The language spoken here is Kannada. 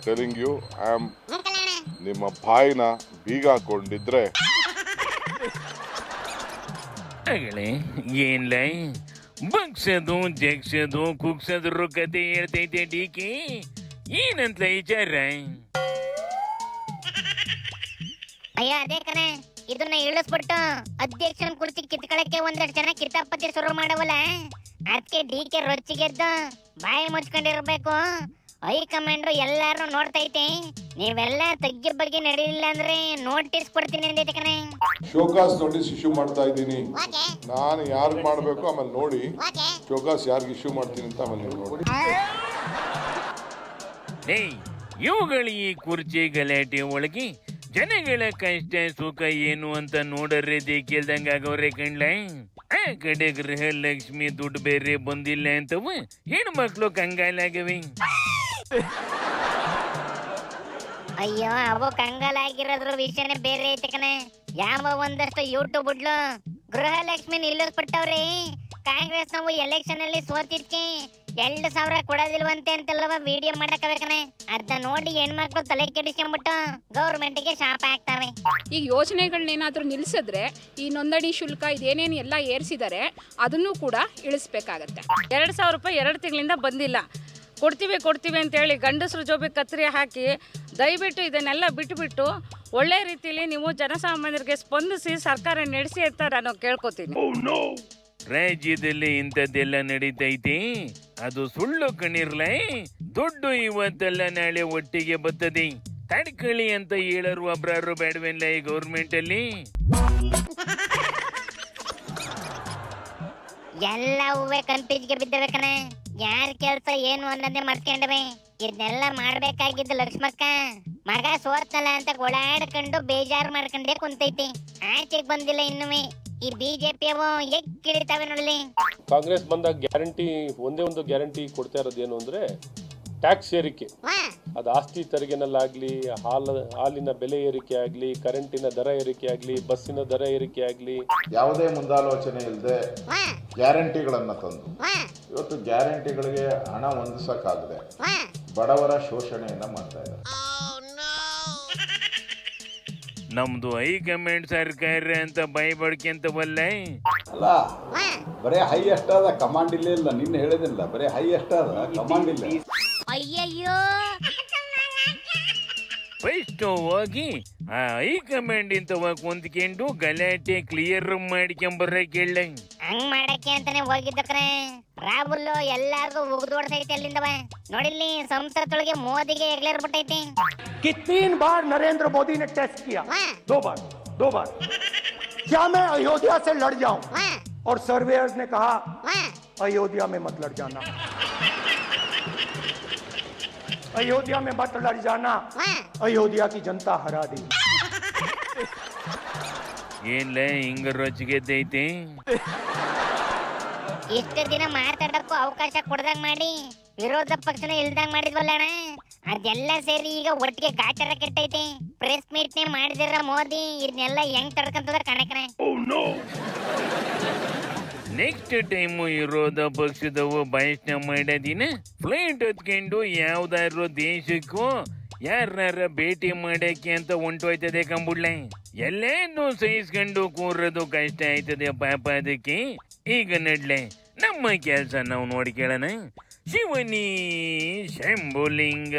ಟೆಲಿಂಗ್ ಯು ನಿಮ್ಮ ಬಾಯಿನ ಬೀಗ ಹಾಕೊಂಡಿದ್ರೆ ಏನ್ಲ ಬಗ್ಸೋದು ಜಗ್ಸೋದು ಕುಗ್ಸೋದ್ರ ಕತೆ ಹೇಳ್ತೈತೆ ಡಿಕೆ ಏನಂತ ವಿಚಾರ? ಅಯ್ಯ ಅದೇ ಕಣೆ, ಇದನ್ನ ಇಳಿಸ್ಬಿಟ್ಟು ಅಧ್ಯಕ್ಷನ ಕುರ್ಚಿ ಕಿತ್ಕೊಳಕ್ಕೆ ಒಂದಷ್ಟು ಜನ ಕಿತಾಪತಿ ಶುರು ಮಾಡವಲ್ಲ, ಅದಕ್ಕೆ ಡಿಕೆ ರೊಚ್ಚಿಗೆದ್ದು ಬಾಯಿ ಮುಚ್ಕೊಂಡಿರ್ಬೇಕು. ಹೈಕಮಾಂಡ್ ಎಲ್ಲಾರು ನೋಡ್ತೈತೆ, ನೀವೆಲ್ಲ ತಗ್ಗಿ ಬಗ್ಗೆ ನಡೀಲಿಲ್ಲ ಅಂದ್ರೆ ನೋಟಿಸ್ ಕೊಡ್ತೀನಿ ಅಂದೈತೆ ಕಣೆ. ಶೋಕಾಸ್ ನೋಟಿಸ್ ಇಶ್ಯೂ ಮಾಡ್ತಾ ಇದ್ದೀನಿ. ನಾನು ಯಾರಿಗೆ ಮಾಡ್ಬೇಕು ಆಮೇಲೆ ನೋಡಿ, ಶೋಕಾಸ್ ಯಾರಿಗೆ ಇಶ್ಯೂ ಮಾಡ್ತೀನಿ ಅಂತ ಆಮೇಲೆ ನೀವು ನೋಡಿ. ಇವುಗಳ ಈ ಕುರ್ಚಿ ಗಲಾಟೆ ಒಳಗೆ ಜನಗಳ ಕಷ್ಟ ಸುಖ ಏನು ಅಂತ ನೋಡರ್ರೆ ಕೇಳ್ದಂಗ ಆಗವ್ರೆ ಕಣ್ಲ. ಆ ಕಡೆ ಗೃಹಲಕ್ಷ್ಮಿ ದುಡ್ಡು ಬೇರೆ ಬಂದಿಲ್ಲ ಅಂತವ ಹೆಣ್ಮಕ್ಳು ಕಂಗಾಲಾಗವೆ. ಅಯ್ಯೋ ಅವು ಕಂಗಾಲಾಗಿರೋದ್ರ ವಿಷಯನೇ ಬೇರೆ ಐತೆ ಕಣೆ. ಯಾವ ಒಂದಷ್ಟು ಯೂಟ್ಯೂಬ್ ಬಿಡ್ಲು ಗೃಹಲಕ್ಷ್ಮಿ ನಿಲ್ಲಿಸ್ಬಿಟ್ಟವ್ರಿ. ಕಾಂಗ್ರೆಸ್ ನಾವು ಎಲೆಕ್ಷನ್ ಅಲ್ಲಿ ಸೋತಿದ್ಕೆ 2,000 ಕೊಡೋದಿಲ್ವಂತೆ ಅಂತೆಲ್ಲವ ವಿಡಿಯೋ ಮಾಡಕಬೇಕನೆ. ಅರ್ಧ ನೋಡಿ ಹೆಣ್ಮಕ್ಳು ತಲೆ ಕೆಡಿಸ್ಕೊಂಡ್ಬಿಟ್ಟು ಗೌರ್ಮೆಂಟ್ಗೆ ಶಾಪ ಹಾಕ್ತಾವೆ. ಈಗ ಯೋಜನೆಗಳನ್ನೇನಾದ್ರೂ ನಿಲ್ಸಿದ್ರೆ ಈ ನೋಂದಣಿ ಶುಲ್ಕ ಇದೇನೇನು ಎಲ್ಲ ಏರಿಸಿದ್ದಾರೆ ಅದನ್ನು ಕೂಡ ಇಳಿಸ್ಬೇಕಾಗತ್ತೆ. 2,000 ರೂಪಾಯಿ 2 ತಿಂಗಳಿಂದ ಬಂದಿಲ್ಲ. ಕೊಡ್ತೀವಿ ಅಂತೇಳಿ ಗಂಡಸರು ಜೋಬಿ ಕತ್ತರಿ ಹಾಕಿ ದಯವಿಟ್ಟು ಇದನ್ನೆಲ್ಲ ಬಿಟ್ಟುಬಿಟ್ಟು ಒಳ್ಳೆ ರೀತಿಯಲ್ಲಿ ನೀವು ಜನಸಾಮಾನ್ಯರಿಗೆ ಸ್ಪಂದಿಸಿ ಸರ್ಕಾರ ನಡೆಸಿ ಅಂತ ನಾನು ಕೇಳ್ಕೊತೀನಿ. ರಾಜ್ಯದಲ್ಲಿ ಇಂಥದ್ದೆಲ್ಲ ನಡೀತೈತಿ, ಅದು ಸುಳ್ಳು ಕಣಿರ್ಲ. ದುಡ್ಡು ಇವತ್ತೆಲ್ಲ ನಾಳೆ ಒಟ್ಟಿಗೆ ಬರ್ತದೆ, ತಡ್ಕಳಿ ಅಂತ ಹೇಳರು ಒಬ್ರಾರು ಬೇಡವೆಲ್ಲ ಈ ಗೌರ್ಮೆಂಟ್ ಅಲ್ಲಿ. ಎಲ್ಲ ಹೂವೆ ಕನ್ಫ್ಯೂಸ್ಗೆ ಬಿದ್ದವೆ ಕಣೆ. ಯಾರ ಕೆಲ್ಸ ಏನು ಅನ್ನೋದೇ ಮರ್ತ್ಕೊಂಡವೆ. ಇದನ್ನೆಲ್ಲ ಮಾಡ್ಬೇಕಾಗಿದ್ದು ಲಕ್ಷ್ಮಕ್ಕ ಮಗ ಸೋರ್ತಲ್ಲ ಅಂತ ಓಡಾಡ್ಕೊಂಡು ಬೇಜಾರು ಮಾಡ್ಕೊಂಡೇ ಕುಂತೈತಿ. ಆಚೆಗೆ ಬಂದಿಲ್ಲ ಇನ್ನುವೆ. ಈ ಬಿಜೆಪಿ ಅವು ಕಿಡಿತಾವೆ ನೋಡಲಿ. ಕಾಂಗ್ರೆಸ್ ಬಂದಾಗ ಗ್ಯಾರಂಟಿ ಒಂದೇ ಒಂದು ಗ್ಯಾರಂಟಿ ಕೊಡ್ತಾ ಇರೋದೇನು ಅಂದ್ರೆ ಟ್ಯಾಕ್ಸ್ ಏರಿಕೆ. ಅದು ಆಸ್ತಿ ತೆರಿಗೆನಲ್ಲಾಗ್ಲಿ, ಹಾಲಿನ ಬೆಲೆ ಏರಿಕೆ ಆಗ್ಲಿ, ಕರೆಂಟಿನ ದರ ಏರಿಕೆ ಆಗ್ಲಿ, ಬಸ್ಸಿನ ದರ ಏರಿಕೆ ಆಗ್ಲಿ, ಯಾವುದೇ ಮುಂದಾಲೋಚನೆ ಇಲ್ಲದೆ ಗ್ಯಾರಂಟಿಗಳನ್ನ ತಂದು ಇವತ್ತು ಗ್ಯಾರಂಟಿಗಳಿಗೆ ಹಣ ಹೊಂದಿಸಕ್ಕಾಗದೆ ಬಡವರ ಶೋಷಣೆಯನ್ನ ಮಾಡ್ತಾ ಇದ್ದಾರೆ. ನಮ್ದು ಹೈಕಮಾಂಡ್ ಸರ್ಕಾರ ಅಂತ ಬೈಬಡ್ಕೆಂತವಲ್ಲ. ಅಲ್ಲ ಬರೇ ಹೈ ಅಷ್ಟಾದ ಕಮಾಂಡ್ ಇಲ್ಲೇ ಇಲ್ಲ. ನಿನ್ನೆ ಹೇಳಿದಿಲ್ಲ, ಬರೇ ಹೈ ಅಷ್ಟಾದ ಕಮಾಂಡ್ ಇಲ್ಲ. ಅಯ್ಯಯ್ಯೋ, ಫಸ್ಟ್ ಹೋಗಿ ಆ ಹೈಕಮಾಂಡ್ ಇಂತವ ಕುಂತ್ಕೊಂಡು ಗಲಾಟೆ ಕ್ಲಿಯರ್ ಮಾಡ್ಕೊಂಬರ್ರ ಕೇಳ. ಹಂಗ್ ಮಾಡಕ್ಕೆ ಅಂತಾನೆ ಹೋಗಿದ್ದಕ್ರೆ ರಾಹುಲ್ ಎಲ್ಲಾರ್ಗು ಉಗ್ದೋಡ್ಸೈತೆ ಅಲ್ಲಿಂದವ. ನೋಡಿಲ್ಲಿ ಸಂಸತ್ತೊಳಗೆ ಮೋದಿಗೆ ಎಗ್ಲೇರ್ಬಿಟ್ಟೈತಿ. कि 3 बार नरेंद्र मोदी ने टेस्ट किया, 2 बार क्या मैं अयोध्या से लड़ जाऊं? और सर्वेयर्स ने कहा अयोध्या में मत लड़ जाना, अयोध्या में मत लड़ जाना, अयोध्या की जनता हरा दी. ಏನ್ಲ ಹಿಂಗ ರೊಚ್ಚಿಗೆದ್ದೈತಿ? ಇಷ್ಟು ದಿನ ಮಾತಾಡಕ್ಕೂ ಅವಕಾಶ ಕೊಡ್ದಂಗ್ ಮಾಡಿ ವಿರೋಧ ಪಕ್ಷನ ಇಲ್ದಂಗ್ ಮಾಡಿದ್ವಲ್ಲಣ್ಣ. ಅದೆಲ್ಲ ಸೇರಿ ಈಗ ಒಟ್ಟಿಗೆ ಗಾಚಾರ ಕೆಟ್ಟೈತಿ. ಪ್ರೆಸ್ ಮೀಟ್ ನೇ ಮಾಡಿದಿರ ಮೋದಿ ಇದನ್ನೆಲ್ಲ ಹೆಂಗ್ ತಡ್ಕಂತದ ಕಣಕನೆ. ನೆಕ್ಸ್ಟ್ ಟೈಮ್ ವಿರೋಧ ಪಕ್ಷದವು ಭಾಷಣ ಮಾಡೋದಿನ ಫ್ಲೈಟ್ ಹೊತ್ಕೊಂಡು ಯಾವ್ದಾದ್ರು ದೇಶಕ್ಕೂ ಯಾರ ಭೇಟಿ ಮಾಡಕ್ಕೆ ಅಂತ ಹೊಂಟೋಯ್ತದೆ ಕಂಬುಡ್ಲ. ಎಲ್ಲೇನು ಸಹಿಸ್ಕೊಂಡು ಕೂರೋದು ಕಷ್ಟ ಆಯ್ತದೆ ಪಾಪ. ಅದಕ್ಕೆ ಈಗ ನಡ್ಲೆ ನಮ್ಮ ಕೆಲಸ ನಾವು ನೋಡ್ಕೊಳ್ಳೋಣ. ಶಿವನಿ ಶಂಭುಲಿಂಗ.